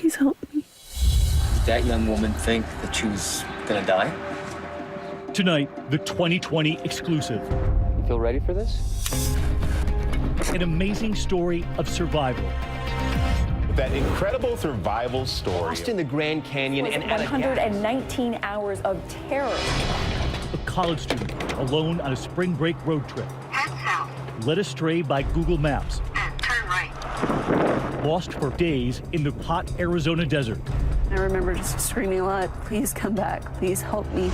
Please help me. Did that young woman think that she was gonna die? Tonight, the 2020 exclusive. You feel ready for this? An amazing story of survival. That incredible survival story. Lost in the Grand Canyon and 119 hours of terror. A college student alone on a spring break road trip. Head south Led astray by Google Maps. and turn right. Lost for days in the hot Arizona desert. I remember just screaming a lot, please come back, please help me.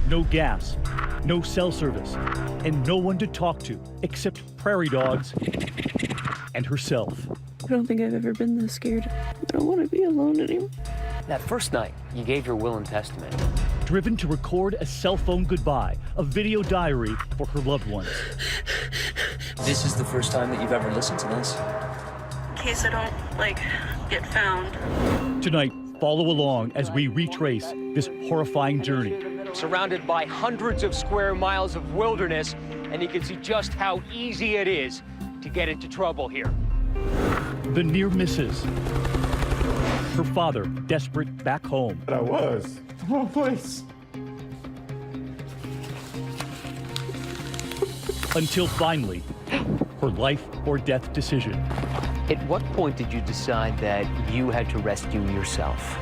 No gas, no cell service, and no one to talk to except prairie dogs and herself. I don't think I've ever been this scared. I don't want to be alone anymore. that first night, you gave your will and testament. Driven to record a cell phone goodbye, a video diary for her loved ones. This is the first time that you've ever listened to this? In case I don't, get found. Tonight, follow along as we retrace this horrifying journey. Surrounded by hundreds of square miles of wilderness, and you can see just how easy it is to get into trouble here. The near misses. Her father, desperate, back home. But I was. The wrong place. Until finally, her life or death decision. At what point did you decide that you had to rescue yourself?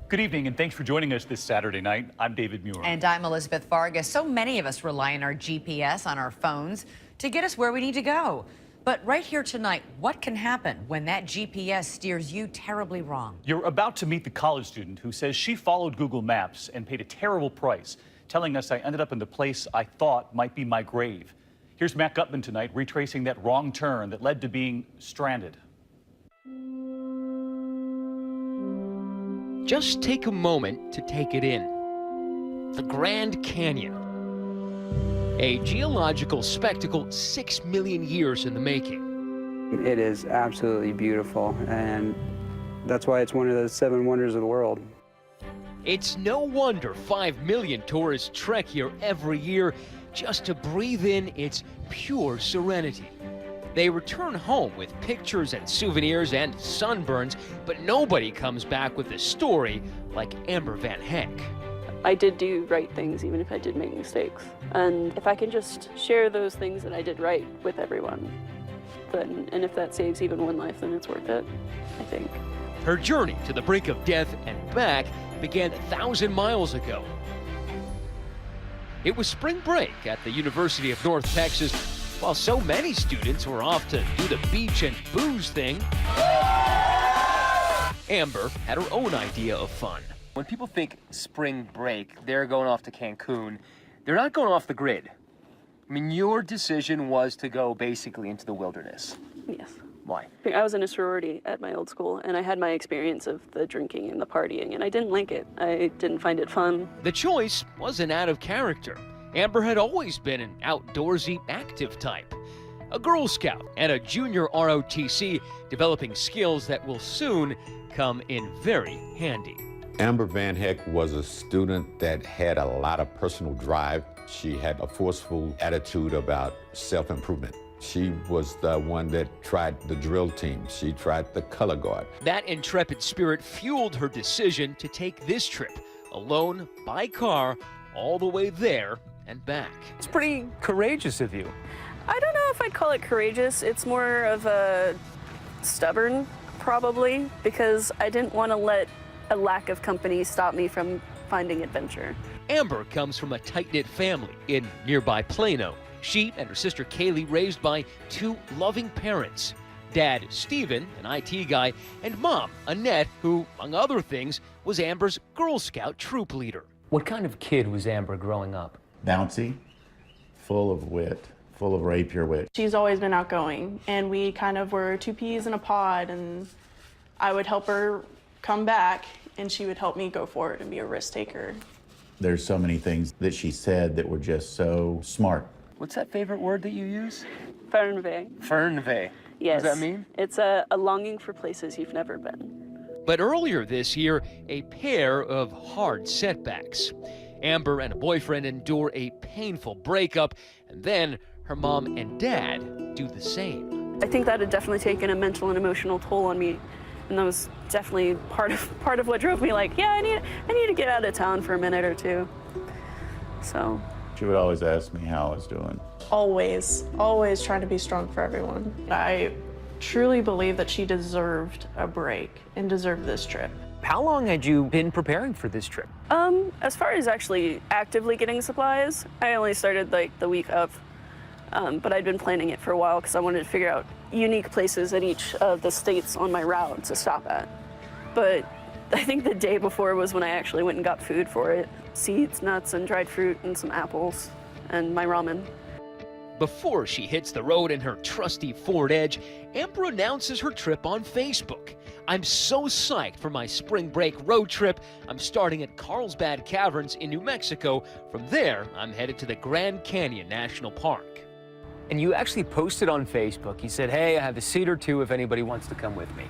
Good evening, and thanks for joining us this Saturday night. I'm David Muir. And I'm Elizabeth Vargas. So many of us rely on our GPS on our phones to get us where we need to go. But right here tonight, what can happen when that GPS steers you terribly wrong? You're about to meet the college student who says she followed Google Maps and paid a terrible price, telling us I ended up in the place I thought might be my grave. Here's Matt Gutman tonight, retracing that wrong turn that led to being stranded. Just take a moment to take it in. The Grand Canyon. A geological spectacle 6 million years in the making. It is absolutely beautiful, and that's why it's one of the 7 wonders of the world. It's no wonder 5 million tourists trek here every year just to breathe in its pure serenity. They return home with pictures and souvenirs and sunburns, but nobody comes back with a story like Amber VanHecke. I did do right things, even if I did make mistakes. And if I can just share those things that I did right with everyone, then, and if that saves even one life, then it's worth it, I think. Her journey to the brink of death and back began 1,000 miles ago. It was spring break at the University of North Texas. While so many students were off to do the beach and booze thing, Amber had her own idea of fun. When people think spring break, they're going off to Cancun. They're not going off the grid. I mean, your decision was to go basically into the wilderness. Yes. Why? I was in a sorority at my old school, and I had my experience of the drinking and the partying, and I didn't like it. I didn't find it fun. The choice wasn't out of character. Amber had always been an outdoorsy, active type. A Girl Scout and a junior ROTC, developing skills that will soon come in very handy. Amber VanHecke was a student that had a lot of personal drive. She had a forceful attitude about self-improvement. She was the one that tried the drill team. She tried the color guard. That intrepid spirit fueled her decision to take this trip, alone, by car, all the way there and back. It's pretty courageous of you. I don't know if I'd call it courageous. It's more of a stubborn, probably, because I didn't want to let a lack of company stop me from finding adventure. Amber comes from a tight-knit family in nearby Plano. She and her sister Kaylee raised by 2 loving parents. Dad, Steven, an IT guy, and Mom, Annette, who, among other things, was Amber's Girl Scout troop leader. What kind of kid was Amber growing up? Bouncy, full of wit, full of rapier wit. She's always been outgoing, and we kind of were 2 peas in a pod, and I would help her come back, and she would help me go forward and be a risk taker. There's so many things that she said that were just so smart. What's that favorite word that you use? Fernweh. Fernweh. Yes. What does that mean? It's a longing for places you've never been. But earlier this year, a pair of hard setbacks. Amber and a boyfriend endure a painful breakup, and then her mom and dad do the same. I think that had definitely taken a mental and emotional toll on me, And that was definitely part of what drove me like, yeah, I need to get out of town for a minute or two. So. She would always ask me how I was doing. Always trying to be strong for everyone. I truly believe that she deserved a break and deserved this trip. How long had you been preparing for this trip? As far as actually actively getting supplies, I only started like the week of. But I'd been planning it for a while because I wanted to figure out unique places in each of the states on my route to stop at. But I think the day before was when I actually went and got food for it. Seeds, nuts, and dried fruit, and some apples, and my ramen. Before she hits the road in her trusty Ford Edge, Amber announces her trip on Facebook. I'm so psyched for my spring break road trip. I'm starting at Carlsbad Caverns in New Mexico. From there, I'm headed to the Grand Canyon National Park. And you actually posted on Facebook. You said, hey, I have a seat or two if anybody wants to come with me.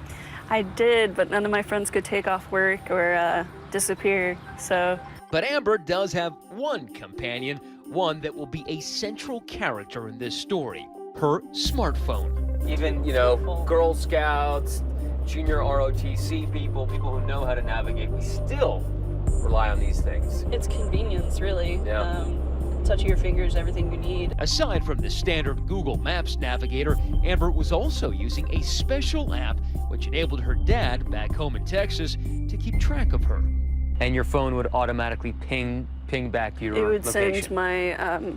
I did, but none of my friends could take off work or disappear, so. But Amber does have one companion, one that will be a central character in this story, her smartphone. Even, you know, Girl Scouts, junior ROTC people who know how to navigate, we still rely on these things. It's convenience, really. Yeah. Touch of your fingers, everything you need. Aside from the standard Google Maps navigator, Amber was also using a special app which enabled her dad back home in Texas to keep track of her. And your phone would automatically ping back your location. It would send my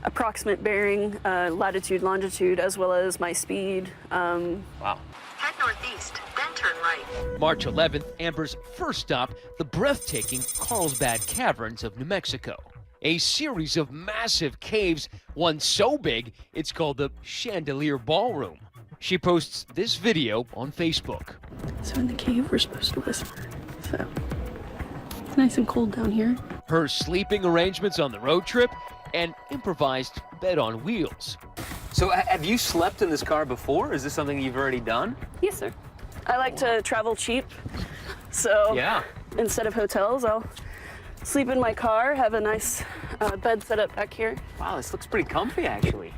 approximate bearing, latitude, longitude, as well as my speed. Wow. Head northeast, then turn right. March 11th, Amber's first stop, the breathtaking Carlsbad Caverns of New Mexico. A series of massive caves, one so big, it's called the Chandelier Ballroom. She posts this video on Facebook. So in the cave, we're supposed to whisper. So it's nice and cold down here. Her sleeping arrangements on the road trip, an improvised bed on wheels. So have you slept in this car before? Is this something you've already done? Yes, sir. I like to travel cheap. So yeah. Instead of hotels, I'll sleep in my car, have a nice bed set up back here. Wow, this looks pretty comfy, actually.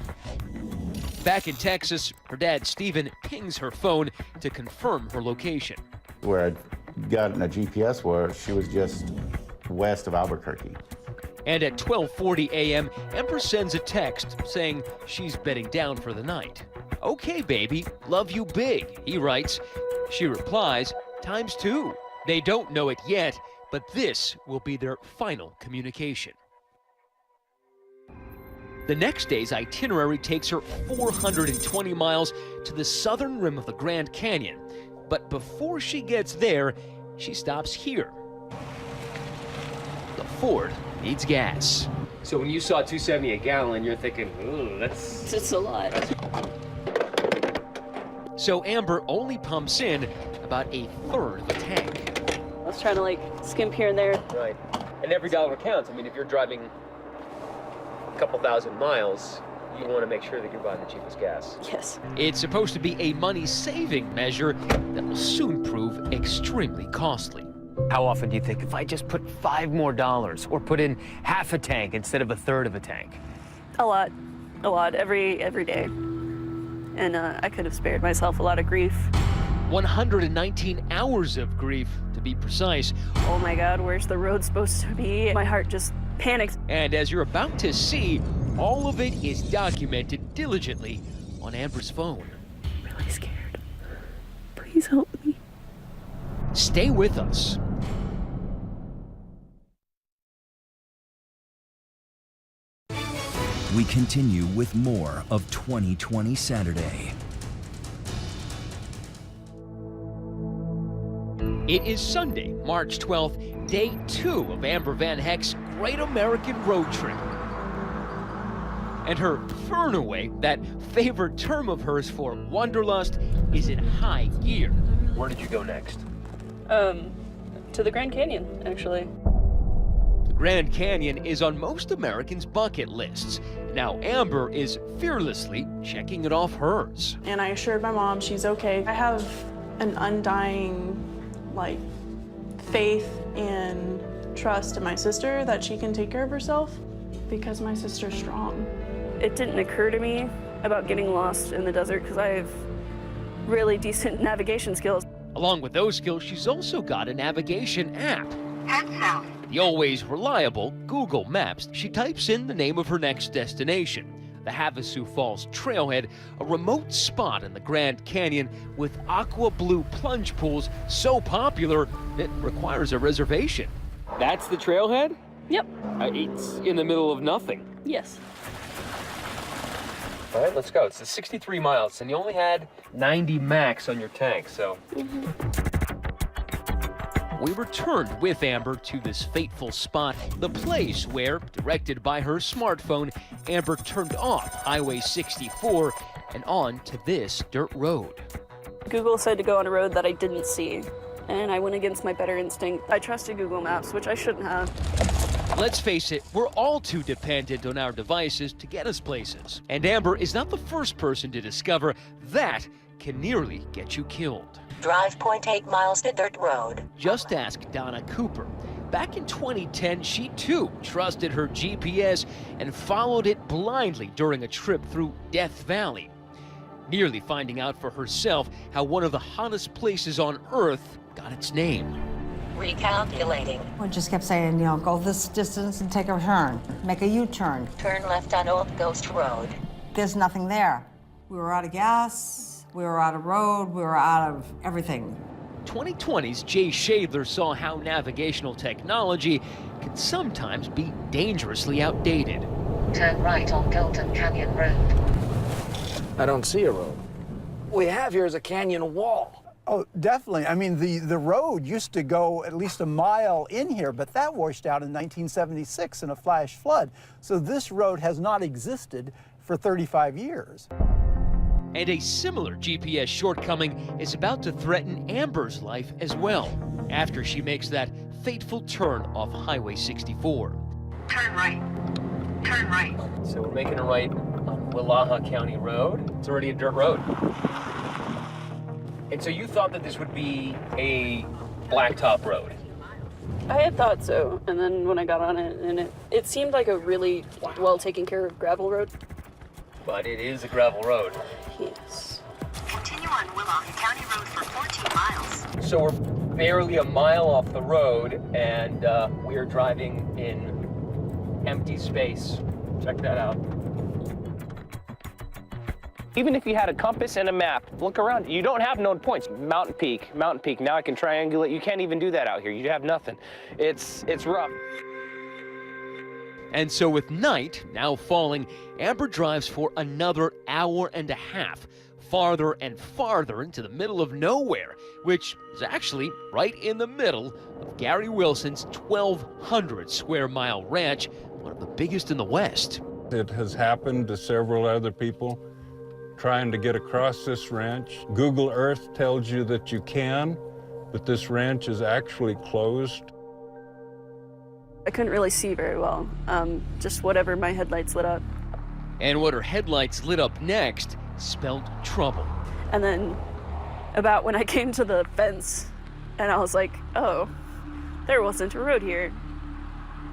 Back in Texas, her dad, Steven, pings her phone to confirm her location. Where I'd gotten a GPS was, she was just west of Albuquerque. And at 12:40 a.m., Ember sends a text saying she's bedding down for the night. Okay, baby, love you big, he writes. She replies, ×2. They don't know it yet, but this will be their final communication. The next day's itinerary takes her 420 miles to the southern rim of the Grand Canyon. But before she gets there, she stops here. The Ford needs gas. So when you saw $2.70 a gallon, you're thinking, ooh, that's It's a lot. So Amber only pumps in about a third of a tank. I was trying to like skimp here and there. right. And every dollar counts. I mean, if you're driving a couple thousand miles, you want to make sure that you're buying the cheapest gas. Yes. It's supposed to be a money-saving measure that will soon prove extremely costly. How often do you think, if I just put $5 more or put in half a tank instead of a third of a tank? A lot, every day. And I could have spared myself a lot of grief. 119 hours of grief, to be precise. Oh my God, where's the road supposed to be? My heart just panicked. And as you're about to see, all of it is documented diligently on Amber's phone. I'm really scared. Please help me. Stay with us. We continue with more of 2020 Saturday. It is Sunday, March 12th, day 2 of Amber VanHecke's Great American Road Trip. And her furnaway, that favorite term of hers for wanderlust, is in high gear. Where did you go next? To the Grand Canyon, actually. The Grand Canyon is on most Americans' bucket lists. Now Amber is fearlessly checking it off hers. And I assured my mom she's okay. I have an undying, faith and trust in my sister that she can take care of herself because my sister's strong. It didn't occur to me about getting lost in the desert because I have really decent navigation skills. Along with those skills, she's also got a navigation app. Head south. The always reliable Google Maps. She types in the name of her next destination, the Havasu Falls Trailhead, a remote spot in the Grand Canyon with aqua blue plunge pools so popular it requires a reservation. That's the trailhead? Yep. It's in the middle of nothing. Yes. All right, let's go. It's 63 miles, and you only had 90 max on your tank, so. We returned with Amber to this fateful spot, the place where, directed by her smartphone, Amber turned off Highway 64 and on to this dirt road. Google said to go on a road that I didn't see, and I went against my better instinct. I trusted Google Maps, which I shouldn't have. Let's face it, we're all too dependent on our devices to get us places. And Amber is not the first person to discover that can nearly get you killed. Drive 0.8 miles to dirt road. Just ask Donna Cooper. Back in 2010, she too trusted her GPS and followed it blindly during a trip through Death Valley, nearly finding out for herself how one of the hottest places on Earth got its name. Recalculating. We just kept saying, you know, go this distance and take a turn, make a U-turn. Turn left on Old Ghost Road. There's nothing there. We were out of gas, we were out of road, we were out of everything. 2020's Jay Shadler saw how navigational technology can sometimes be dangerously outdated. Turn right on Golden Canyon Road. I don't see a road. What we have here is a canyon wall. Oh, definitely. I mean, the road used to go at least a mile in here, but that washed out in 1976 in a flash flood. So this road has not existed for 35 years. And a similar GPS shortcoming is about to threaten Amber's life as well, after she makes that fateful turn off Highway 64. Turn right. Turn right. So we're making a right on Willaha County Road. It's already a dirt road. And so you thought that this would be a blacktop road? I had thought so, and then when I got on it, and it seemed like a really well taken care of gravel road. But it is a gravel road. Yes. Continue on Willaha County Road for 14 miles. So we're barely a mile off the road, and we are driving in empty space. Check that out. Even if you had a compass and a map, look around. You don't have known points. Mountain Peak, Mountain Peak. Now I can triangulate. You can't even do that out here. You have nothing. It's rough. And so with night now falling, Amber drives for another hour and a half, farther and farther into the middle of nowhere, which is actually right in the middle of Gary Wilson's 1,200 square mile ranch, one of the biggest in the West. It has happened to several other people trying to get across this ranch. Google Earth tells you that you can, but this ranch is actually closed. I couldn't really see very well, just whatever my headlights lit up. And what her headlights lit up next spelled trouble. And then about when I came to the fence and I was like, oh, there wasn't a road here.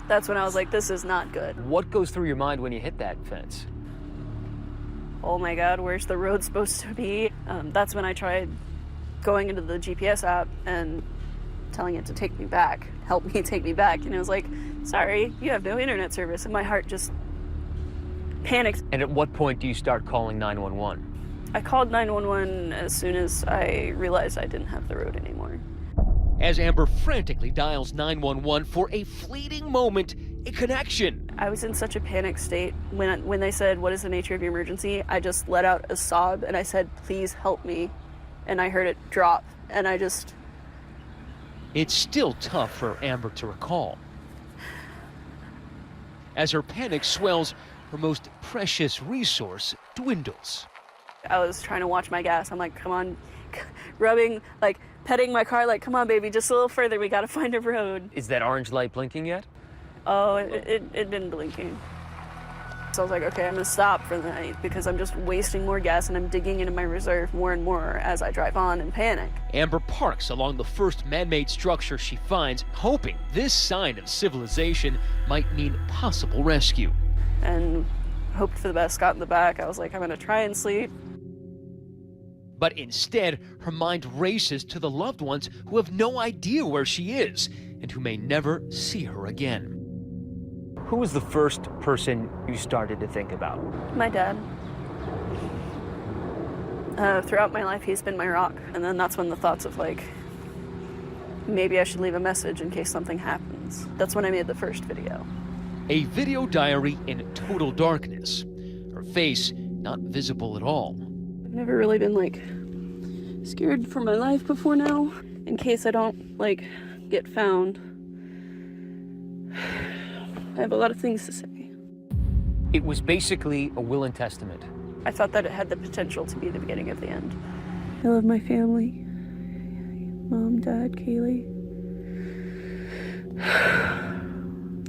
That's when I was like, this is not good. What goes through your mind when you hit that fence? Oh my God, where's the road supposed to be? That's when I tried going into the GPS app and telling it to take me back, help me take me back. And it was like, sorry, you have no internet service. And my heart just panicked. And at what point do you start calling 911? I called 911 as soon as I realized I didn't have the road anymore. As Amber frantically dials 911 for a fleeting moment, a connection. I was in such a panic state. When they said, what is the nature of your emergency? I just let out a sob and I said, please help me. And I heard it drop and I just... It's still tough for Amber to recall. As her panic swells, her most precious resource dwindles. I was trying to watch my gas. I'm like, come on, rubbing, like petting my car, like, come on, baby, just a little further. We got to find a road. Is that orange light blinking yet? Oh, it didn't blinking. So I was like, okay, I'm gonna stop for the night because I'm just wasting more gas and I'm digging into my reserve more and more as I drive on and panic. Amber parks along the first man-made structure she finds, hoping this sign of civilization might mean possible rescue. And hoped for the best, got in the back. I was like, I'm gonna try and sleep. But instead, her mind races to the loved ones who have no idea where she is and who may never see her again. Who was the first person you started to think about? My dad. Throughout my life, he's been my rock. And then that's when the thoughts of like, maybe I should leave a message in case something happens. That's when I made the first video. A video diary in total darkness. Her face not visible at all. I've never really been like scared for my life before now. In case I don't like get found. I have a lot of things to say. It was basically a will and testament. I thought that it had the potential to be the beginning of the end. I love my family. Mom, Dad, Kaylee.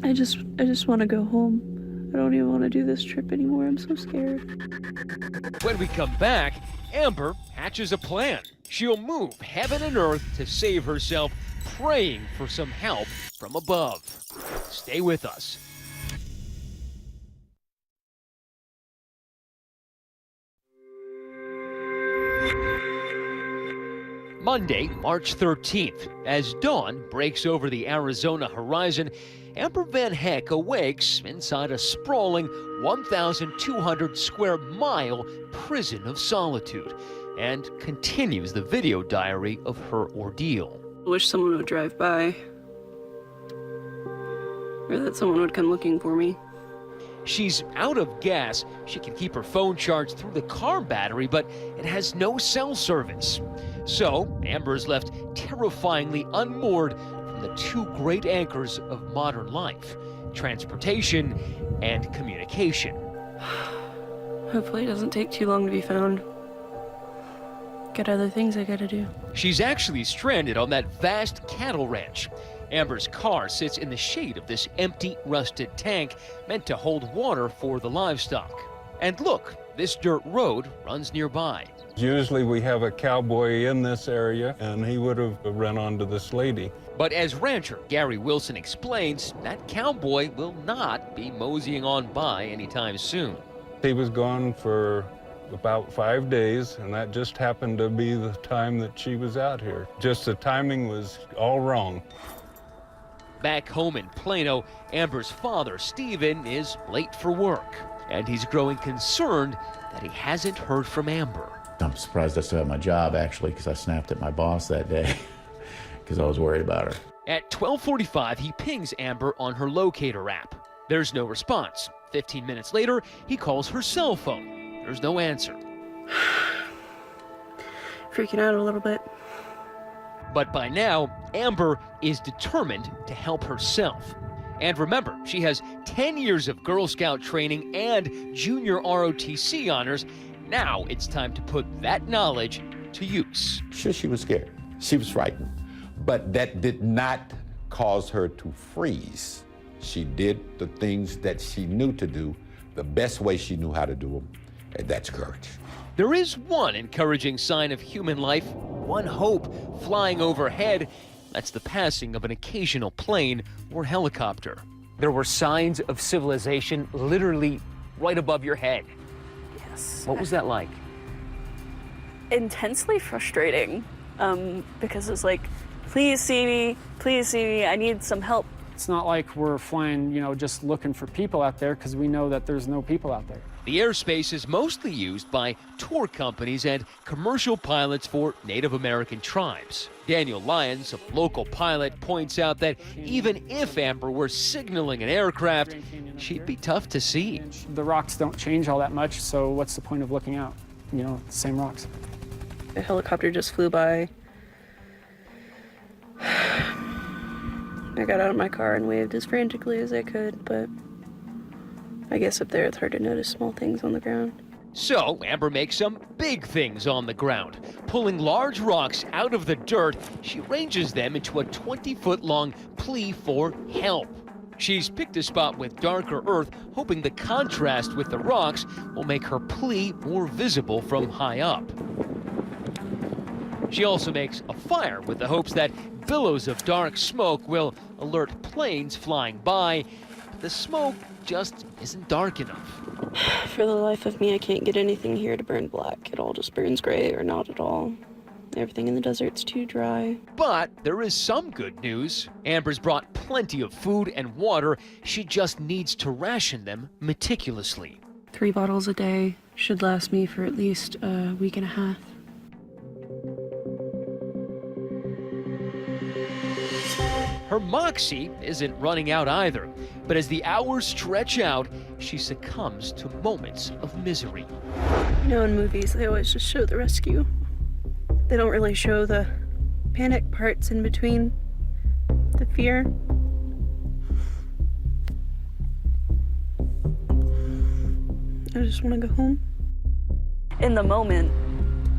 I just want to go home. I don't even want to do this trip anymore. I'm so scared. When we come back, Amber hatches a plan. She'll move heaven and earth to save herself, praying for some help from above. Stay with us. Monday, March 13th, as dawn breaks over the Arizona horizon, Amber VanHecke awakes inside a sprawling 1,200 square mile prison of solitude and continues the video diary of her ordeal. I wish someone would drive by, or that someone would come looking for me. She's out of gas. She can keep her phone charged through the car battery, but it has no cell service. So, Amber is left terrifyingly unmoored from the two great anchors of modern life, transportation and communication. Hopefully it doesn't take too long to be found. Got other things I gotta do. She's actually stranded on that vast cattle ranch. Amber's car sits in the shade of this empty, rusted tank meant to hold water for the livestock. And look, this dirt road runs nearby. Usually we have a cowboy in this area, and he would have run onto this lady. But as rancher Gary Wilson explains, that cowboy will not be moseying on by anytime soon. He was gone for about 5 days, and that just happened to be the time that she was out here. Just the timing was all wrong. Back home in Plano, Amber's father, Stephen, is late for work, and he's growing concerned that he hasn't heard from Amber. I'm surprised I still have my job, actually, because I snapped at my boss that day because I was worried about her. At 12:45, he pings Amber on her locator app. There's no response. 15 minutes later, he calls her cell phone. There's no answer. Freaking out a little bit. But by now, Amber is determined to help herself. And remember, she has 10 years of Girl Scout training and junior ROTC honors. Now it's time to put that knowledge to use. Sure, she was scared. She was frightened. But that did not cause her to freeze. She did the things that she knew to do the best way she knew how to do them, and that's courage. There is one encouraging sign of human life, one hope flying overhead. That's the passing of an occasional plane or helicopter. There were signs of civilization literally right above your head. Yes. What was that like? Intensely frustrating, because it's like, please see me, I need some help. It's not like we're flying, just looking for people out there, because we know that there's no people out there. The airspace is mostly used by tour companies and commercial pilots for Native American tribes. Daniel Lyons, a local pilot, points out that even if Amber were signaling an aircraft, she'd be tough to see. The rocks don't change all that much, so what's the point of looking out? The same rocks. A helicopter just flew by. I got out of my car and waved as frantically as I could, but I guess up there it's hard to notice small things on the ground. So Amber makes some big things on the ground. Pulling large rocks out of the dirt, she ranges them into a 20-foot-long plea for help. She's picked a spot with darker earth, hoping the contrast with the rocks will make her plea more visible from high up. She also makes a fire with the hopes that billows of dark smoke will alert planes flying by. But the smoke just isn't dark enough. For the life of me, I can't get anything here to burn black. It all just burns gray or not at all. Everything in the desert's too dry. But there is some good news. Amber's brought plenty of food and water. She just needs to ration them meticulously. 3 bottles a day should last me for at least a week and a half. Her moxie isn't running out either, but as the hours stretch out, she succumbs to moments of misery. You know, in movies, they always just show the rescue. They don't really show the panic parts in between, the fear. I just want to go home. In the moment,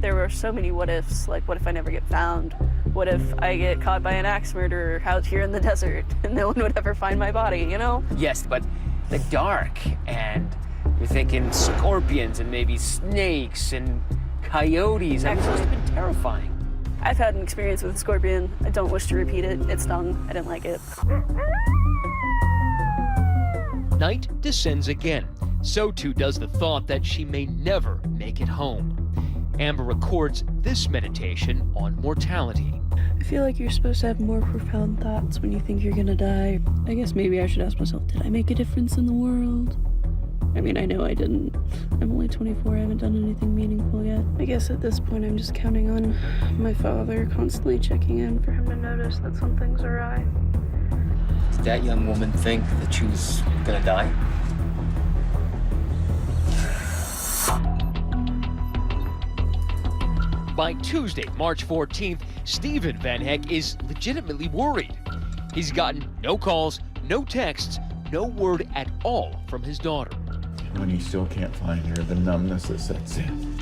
there were so many what ifs, like what if I never get found? What if I get caught by an axe murderer out here in the desert and no one would ever find my body, you know? Yes, but the dark, and you're thinking scorpions and maybe snakes and coyotes. I mean, it's been terrifying. I've had an experience with a scorpion. I don't wish to repeat it. It stung. I didn't like it. Night descends again. So too does the thought that she may never make it home. Amber records this meditation on mortality. I feel like you're supposed to have more profound thoughts when you think you're gonna die. I guess maybe I should ask myself, did I make a difference in the world? I mean, I know I didn't. I'm only 24, I haven't done anything meaningful yet. I guess at this point I'm just counting on my father constantly checking in for him to notice that something's awry. Did that young woman think that she was gonna die? By Tuesday, March 14th, Stephen VanHecke is legitimately worried. He's gotten no calls, no texts, no word at all from his daughter. When you still can't find her, the numbness that sets in.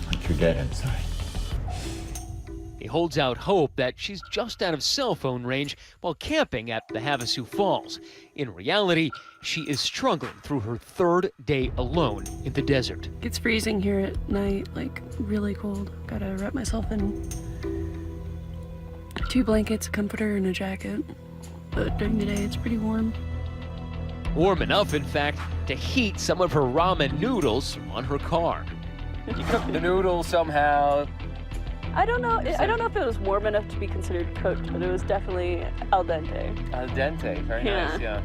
Like you're dead inside. He holds out hope that she's just out of cell phone range while camping at the Havasu Falls. In reality, she is struggling through her 3rd day alone in the desert. It's freezing here at night, like really cold. Gotta wrap myself in 2 blankets, a comforter, and a jacket. But during the day, it's pretty warm. Warm enough, in fact, to heat some of her ramen noodles on her car. You cooked the noodles somehow. I don't know if it was warm enough to be considered cooked, but it was definitely al dente. Al dente, very nice, yeah.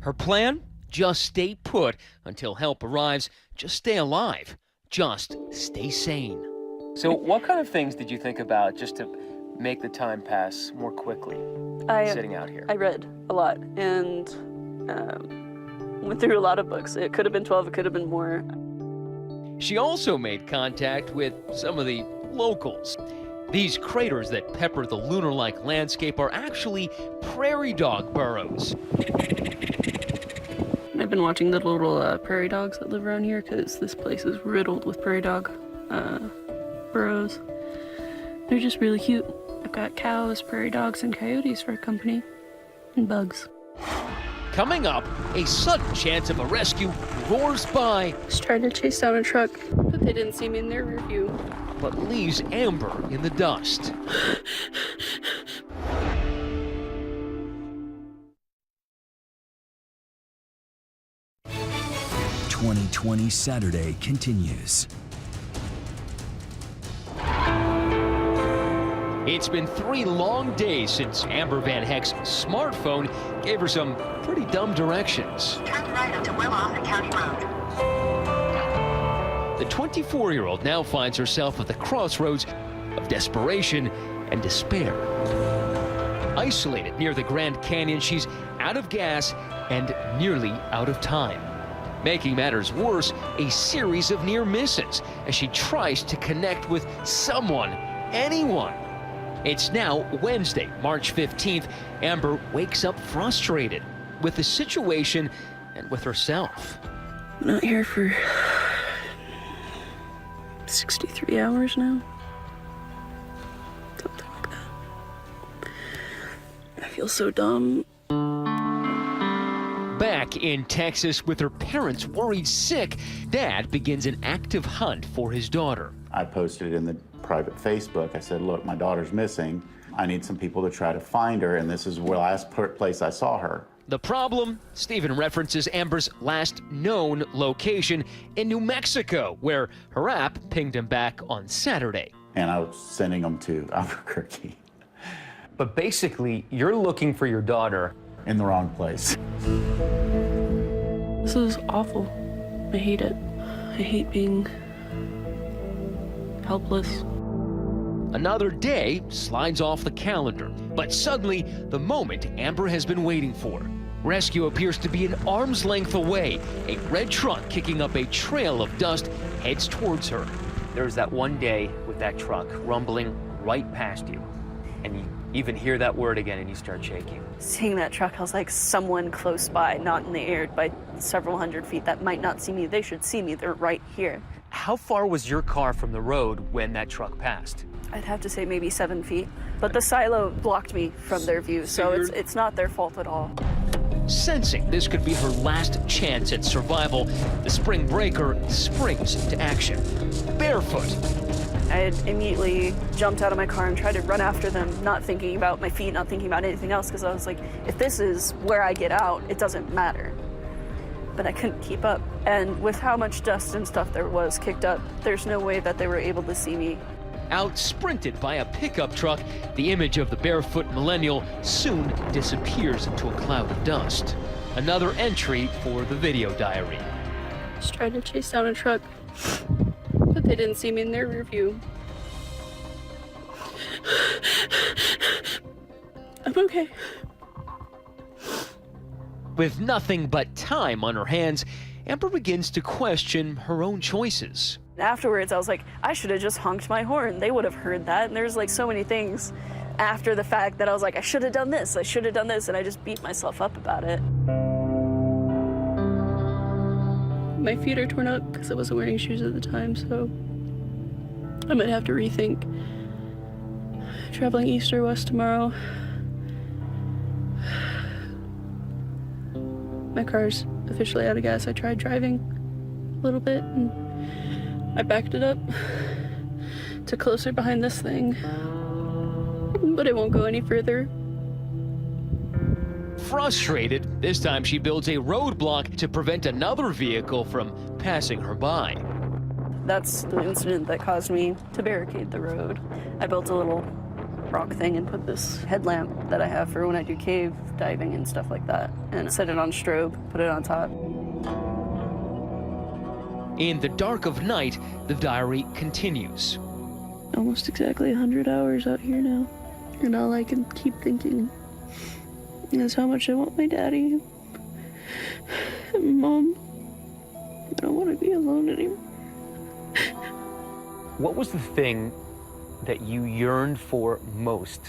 Her plan? Just stay put until help arrives. Just stay alive. Just stay sane. So what kind of things did you think about just to make the time pass more quickly sitting out here? I read a lot and went through a lot of books. It could have been 12, it could have been more. She also made contact with some of the locals. These craters that pepper the lunar-like landscape are actually prairie dog burrows. I've been watching the little prairie dogs that live around here because this place is riddled with prairie dog burrows. They're just really cute. I've got cows, prairie dogs, and coyotes for company, and bugs. Coming up, a sudden chance of a rescue roars by. Just tried to chase down a truck, but they didn't see me in their rear view. But leaves Amber in the dust. 2020 Saturday continues. It's been 3 long days since Amber VanHecke's smartphone gave her some pretty dumb directions. Turn right onto Willow County Road. The 24-year-old now finds herself at the crossroads of desperation and despair. Isolated near the Grand Canyon, she's out of gas and nearly out of time. Making matters worse, a series of near misses as she tries to connect with someone, anyone. It's now Wednesday, March 15th. Amber wakes up frustrated with the situation and with herself. I'm not here for 63 hours now. Something like that. I feel so dumb. Back in Texas with her parents worried sick, Dad begins an active hunt for his daughter. I posted in the private Facebook. I said, look, my daughter's missing. I need some people to try to find her, and this is the last place I saw her. The problem? Stephen references Amber's last known location in New Mexico, where her app pinged him back on Saturday. And I was sending them to Albuquerque. But basically, you're looking for your daughter in the wrong place. This is awful. I hate it. I hate being helpless. Another day slides off the calendar, but suddenly the moment Amber has been waiting for. Rescue appears to be an arm's length away. A red truck kicking up a trail of dust heads towards her. There's that one day with that truck rumbling right past you, and you even hear that word again and you start shaking. Seeing that truck, I was like, someone close by, not in the air, by several hundred feet, that might not see me. They should see me. They're right here. How far was your car from the road when that truck passed? I'd have to say maybe 7 feet. But the silo blocked me from their view, so it's not their fault at all. Sensing this could be her last chance at survival, the spring breaker springs into action. Barefoot. I had immediately jumped out of my car and tried to run after them, not thinking about my feet, not thinking about anything else, because I was like, if this is where I get out, it doesn't matter. But I couldn't keep up. And with how much dust and stuff there was kicked up, there's no way that they were able to see me. Out-sprinted by a pickup truck, the image of the barefoot millennial soon disappears into a cloud of dust. Another entry for the video diary. Just tried to chase down a truck, but they didn't see me in their rear view. I'm okay. With nothing but time on her hands, Amber begins to question her own choices. Afterwards, I was like, I should have just honked my horn. They would have heard that. And there's like so many things after the fact that I was like, I should have done this, I should have done this, and I just beat myself up about it. My feet are torn up because I wasn't wearing shoes at the time, so I might have to rethink traveling east or west tomorrow. My car's officially out of gas. I tried driving a little bit and I backed it up to closer behind this thing, but it won't go any further. Frustrated, this time she builds a roadblock to prevent another vehicle from passing her by. That's the incident that caused me to barricade the road. I built a little rock thing and put this headlamp that I have for when I do cave diving and stuff like that, and set it on strobe, put it on top. In the dark of night, the diary continues. Almost exactly 100 hours out here now, and all I can keep thinking is how much I want my daddy. Mom, I don't want to be alone anymore. What was the thing that you yearned for most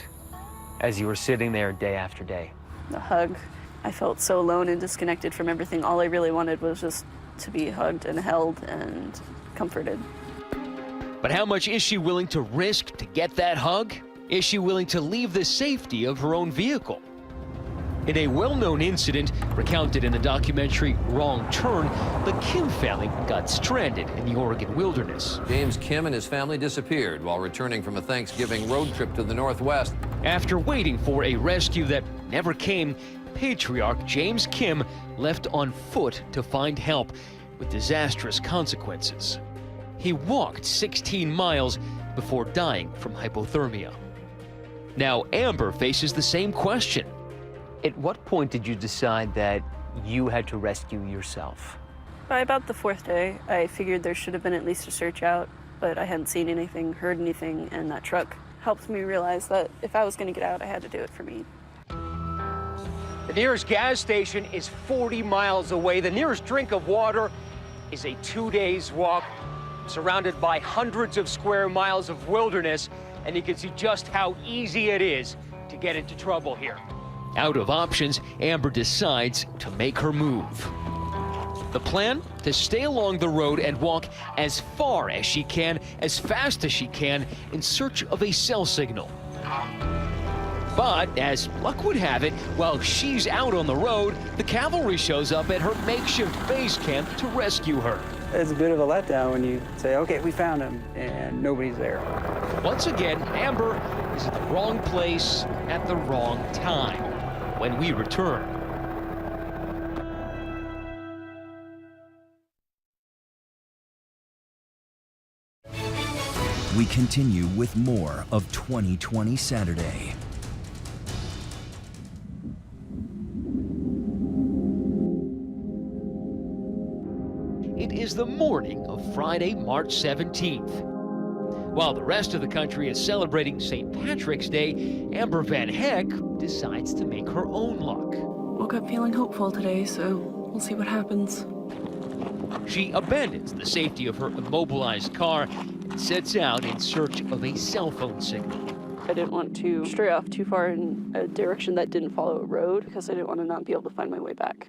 as you were sitting there day after day? The hug. I felt so alone and disconnected from everything. All I really wanted was just to be hugged and held and comforted. But how much is she willing to risk to get that hug? Is she willing to leave the safety of her own vehicle? In a well-known incident recounted in the documentary Wrong Turn, the Kim family got stranded in the Oregon wilderness. James Kim and his family disappeared while returning from a Thanksgiving road trip to the Northwest. After waiting for a rescue that never came, patriarch James Kim left on foot to find help with disastrous consequences. He walked 16 miles before dying from hypothermia. Now Amber faces the same question. At what point did you decide that you had to rescue yourself? By about the 4th day, I figured there should have been at least a search out, but I hadn't seen anything, heard anything, and that truck helped me realize that if I was going to get out, I had to do it for me. The nearest gas station is 40 miles away. The nearest drink of water is a 2 days walk, surrounded by hundreds of square miles of wilderness, and you can see just how easy it is to get into trouble here. Out of options, Amber decides to make her move. The plan? To stay along the road and walk as far as she can, as fast as she can, in search of a cell signal. But, as luck would have it, while she's out on the road, the cavalry shows up at her makeshift base camp to rescue her. It's a bit of a letdown when you say, okay, we found him, and nobody's there. Once again, Amber is at the wrong place at the wrong time. When we return. We continue with more of 2020 Saturday. It is the morning of Friday, March 17th. While the rest of the country is celebrating St. Patrick's Day, Amber VanHecke decides to make her own luck. Woke up feeling hopeful today, so we'll see what happens. She abandons the safety of her immobilized car and sets out in search of a cell phone signal. I didn't want to stray off too far in a direction that didn't follow a road because I didn't want to not be able to find my way back.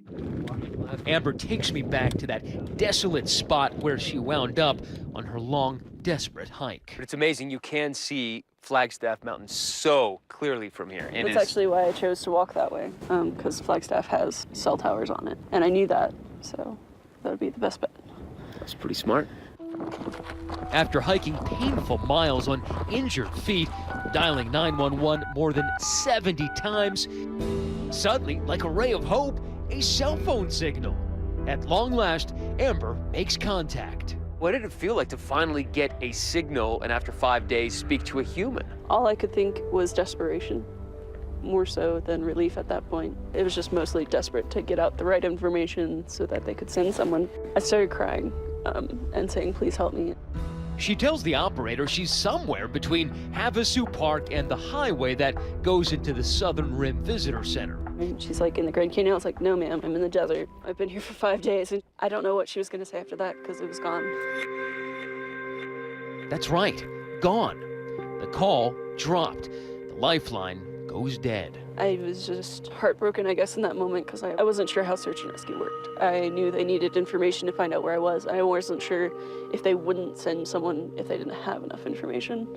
Amber takes me back to that desolate spot where she wound up on her long, desperate hike. But it's amazing, you can see Flagstaff Mountain so clearly from here. That's actually why I chose to walk that way, because Flagstaff has cell towers on it, and I knew that, so that would be the best bet. That's pretty smart. After hiking painful miles on injured feet, dialing 911 more than 70 times, suddenly, like a ray of hope, a cell phone signal. At long last, Amber makes contact. What did it feel like to finally get a signal and after 5 days speak to a human? All I could think was desperation, more so than relief at that point. It was just mostly desperate to get out the right information so that they could send someone. I started crying and saying, please help me. She tells the operator she's somewhere between Havasu Park and the highway that goes into the Southern Rim Visitor Center. And she's like, in the Grand Canyon? I was like, no, ma'am, I'm in the desert. I've been here for 5 days. And I don't know what she was going to say after that because it was gone. That's right, gone. The call dropped. The lifeline goes dead. I was just heartbroken, I guess, in that moment because I wasn't sure how search and rescue worked. I knew they needed information to find out where I was. I wasn't sure if they wouldn't send someone if they didn't have enough information.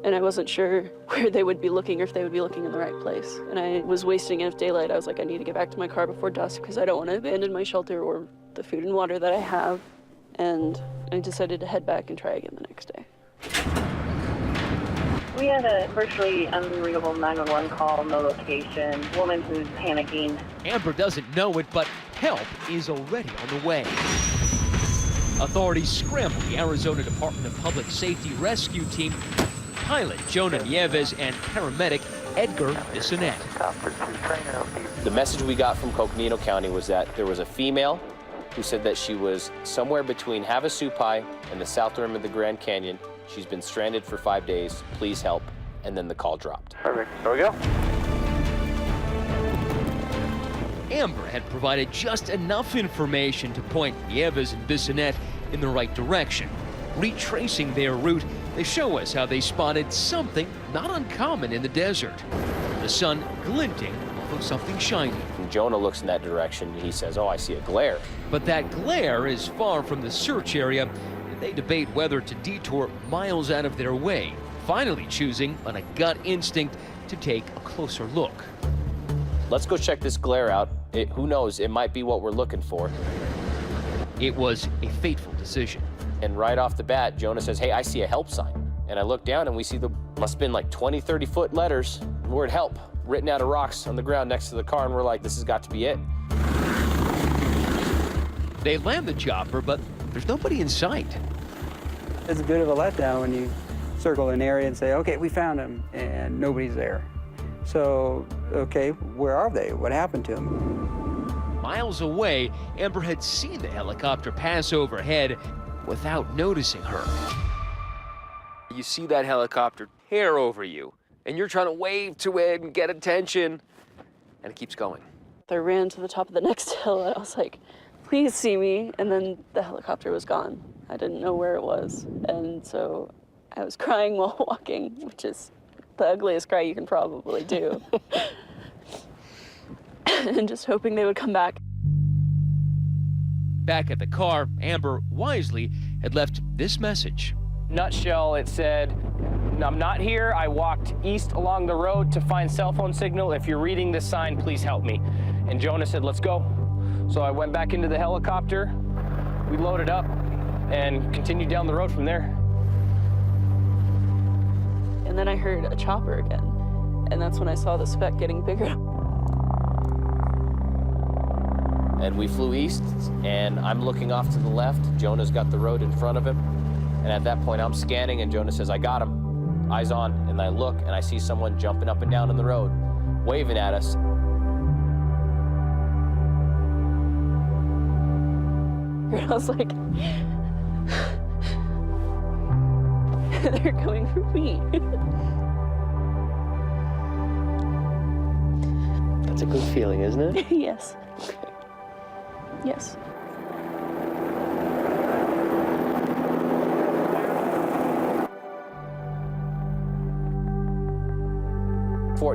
And I wasn't sure where they would be looking or if they would be looking in the right place. And I was wasting enough daylight. I was like, I need to get back to my car before dusk because I don't want to abandon my shelter or the food and water that I have. And I decided to head back and try again the next day. We had a virtually unreadable 911 call, no location, woman who's panicking. Amber doesn't know it, but help is already on the way. Authorities scramble the Arizona Department of Public Safety rescue team, pilot Jonah Nieves and paramedic Edgar Bissonette. The message we got from Coconino County was that there was a female who said that she was somewhere between Havasupai and the south rim of the Grand Canyon. She's been stranded for 5 days. Please help. And then the call dropped. Perfect. There we go. Amber had provided just enough information to point Nieves and Bissonette in the right direction. Retracing their route, they show us how they spotted something not uncommon in the desert. The sun glinting off of something shiny. And Jonah looks in that direction and he says, oh, I see a glare. But that glare is far from the search area. They debate whether to detour miles out of their way, finally choosing on a gut instinct to take a closer look. Let's go check this glare out. Who knows, it might be what we're looking for. It was a fateful decision. And right off the bat, Jonah says, hey, I see a help sign. And I look down and we see must have been like 20, 30-foot letters, the word help, written out of rocks on the ground next to the car, and we're like, this has got to be it. They land the chopper, but there's nobody in sight. It's a bit of a letdown when you circle an area and say, okay, we found him, and nobody's there. So, okay, where are they? What happened to them? Miles away, Amber had seen the helicopter pass overhead without noticing her. You see that helicopter tear over you, and you're trying to wave to it and get attention, and it keeps going. I ran to the top of the next hill, and I was like, please see me, and then the helicopter was gone. I didn't know where it was, and so I was crying while walking, which is the ugliest cry you can probably do. And just hoping they would come back. Back at the car, Amber wisely had left this message. Nutshell, it said, I'm not here. I walked east along the road to find cell phone signal. If you're reading this sign, please help me. And Jonah said, let's go. So I went back into the helicopter. We loaded up and continued down the road from there. And then I heard a chopper again. And that's when I saw the speck getting bigger. And we flew east, and I'm looking off to the left. Jonah's got the road in front of him. And at that point, I'm scanning, and Jonah says, I got him. Eyes on. And I look, and I see someone jumping up and down on the road, waving at us. And I was like, they're coming for me. That's a good feeling, isn't it? Yes. Yes.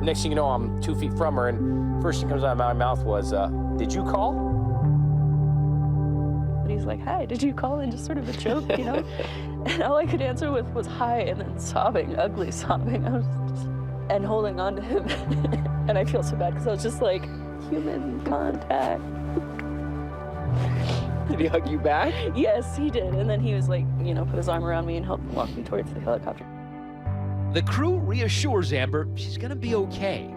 Next thing you know, I'm 2 feet from her, and first thing comes out of my mouth was, did you call? And he's like, hi, did you call? And just sort of a joke, you know? And all I could answer with was hi, and then sobbing, ugly sobbing. I was just, and holding on to him. And I feel so bad because I was just like, human contact. Did he hug you back? Yes, he did. And then he was like, you know, put his arm around me and helped walk me towards the helicopter. The crew reassures Amber she's gonna be okay.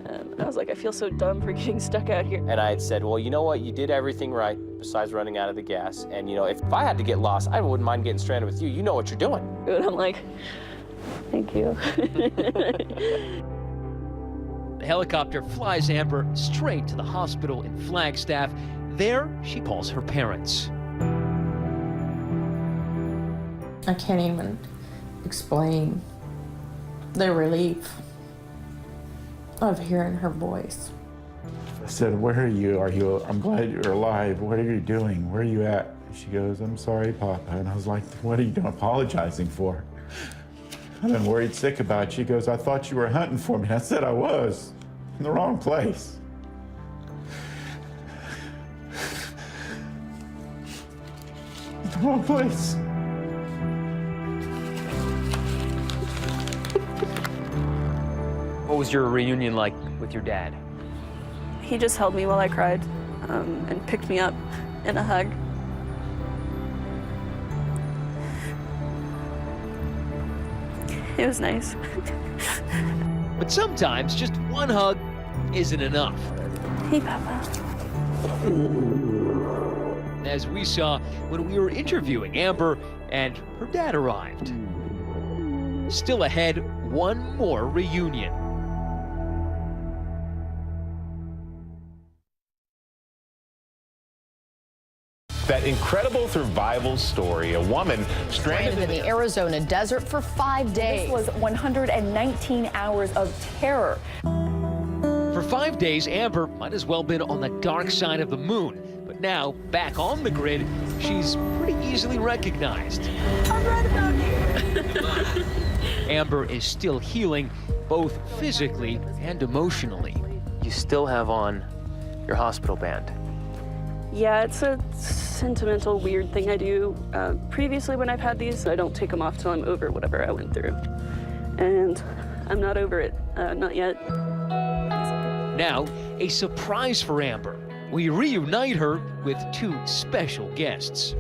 And I was like, I feel so dumb for getting stuck out here. And I had said, well, you know what? You did everything right besides running out of the gas. And, you know, if I had to get lost, I wouldn't mind getting stranded with you. You know what you're doing. And I'm like, thank you. The helicopter flies Amber straight to the hospital in Flagstaff. There, she calls her parents. I can't even explain the relief of hearing her voice. I said, where are you? I'm glad you're alive. What are you doing? Where are you at? She goes, I'm sorry, Papa. And I was like, what are you apologizing for? I've been worried sick about you. She goes, I thought you were hunting for me. I said I was. In the wrong place. The wrong place. What was your reunion like with your dad? He just held me while I cried and picked me up in a hug. It was nice. But sometimes just one hug isn't enough. Hey, Papa. As we saw when we were interviewing Amber and her dad arrived. Still ahead, one more reunion. That incredible survival story, a woman stranded in the Arizona desert for 5 days. This was 119 hours of terror. For 5 days, Amber might as well been on the dark side of the moon. But now, back on the grid, she's pretty easily recognized. I'm right about here. Amber is still healing, both physically and emotionally. You still have on your hospital band. Yeah, it's a sentimental, weird thing I do. Previously, when I've had these, I don't take them off till I'm over whatever I went through. And I'm not over it, not yet. Now, a surprise for Amber. We reunite her with two special guests.